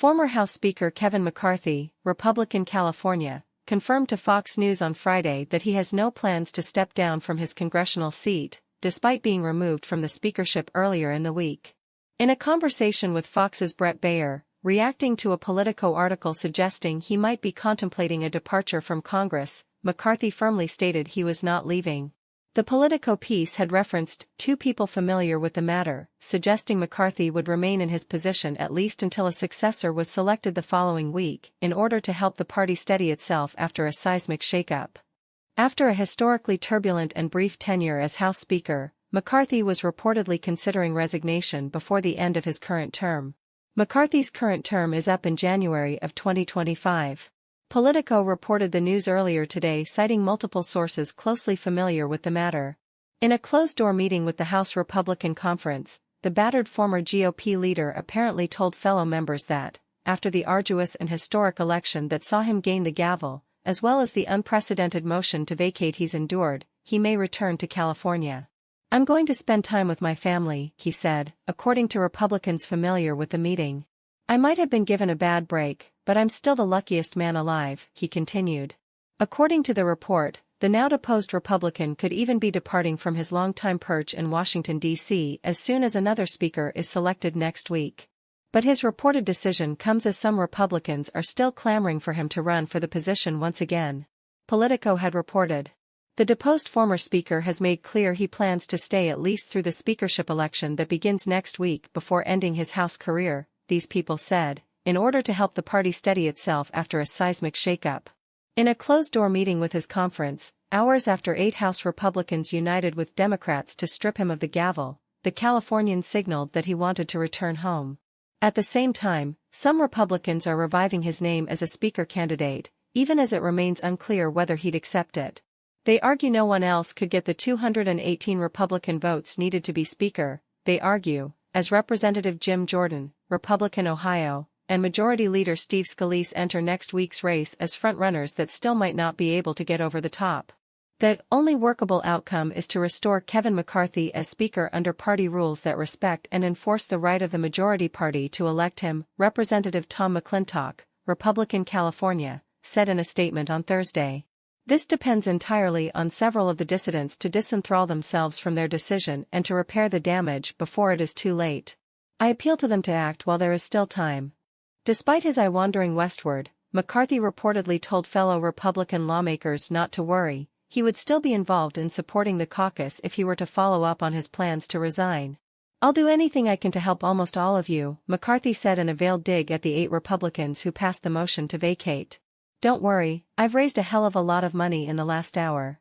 Former House Speaker Kevin McCarthy, Republican California, confirmed to Fox News on Friday that he has no plans to step down from his congressional seat, despite being removed from the speakership earlier in the week. In a conversation with Fox's Brett Baier, reacting to a Politico article suggesting he might be contemplating a departure from Congress, McCarthy firmly stated he was not leaving. The Politico piece had referenced two people familiar with the matter, suggesting McCarthy would remain in his position at least until a successor was selected the following week, in order to help the party steady itself after a seismic shakeup. After a historically turbulent and brief tenure as House Speaker, McCarthy was reportedly considering resignation before the end of his current term. McCarthy's current term is up in January of 2025. Politico reported the news earlier today, citing multiple sources closely familiar with the matter. In a closed-door meeting with the House Republican Conference, the battered former GOP leader apparently told fellow members that, after the arduous and historic election that saw him gain the gavel, as well as the unprecedented motion to vacate he's endured, he may return to California. "I'm going to spend time with my family," he said, according to Republicans familiar with the meeting. "I might have been given a bad break, but I'm still the luckiest man alive," he continued. According to the report, the now-deposed Republican could even be departing from his longtime perch in Washington, D.C. as soon as another speaker is selected next week. But his reported decision comes as some Republicans are still clamoring for him to run for the position once again. Politico had reported. The deposed former speaker has made clear he plans to stay at least through the speakership election that begins next week before ending his House career, these people said, in order to help the party steady itself after a seismic shakeup. In a closed-door meeting with his conference, hours after 8 House Republicans united with Democrats to strip him of the gavel, the Californian signaled that he wanted to return home. At the same time, some Republicans are reviving his name as a speaker candidate, even as it remains unclear whether he'd accept it. They argue no one else could get the 218 Republican votes needed to be speaker, they argue, as Representative Jim Jordan, Republican Ohio, and Majority Leader Steve Scalise enter next week's race as frontrunners that still might not be able to get over the top. The only workable outcome is to restore Kevin McCarthy as Speaker under party rules that respect and enforce the right of the majority party to elect him, Representative Tom McClintock, Republican California, said in a statement on Thursday. This depends entirely on several of the dissidents to disenthrall themselves from their decision and to repair the damage before it is too late. I appeal to them to act while there is still time. Despite his eye wandering westward, McCarthy reportedly told fellow Republican lawmakers not to worry, he would still be involved in supporting the caucus if he were to follow up on his plans to resign. "I'll do anything I can to help almost all of you," McCarthy said in a veiled dig at the 8 Republicans who passed the motion to vacate. "Don't worry, I've raised a hell of a lot of money in the last hour.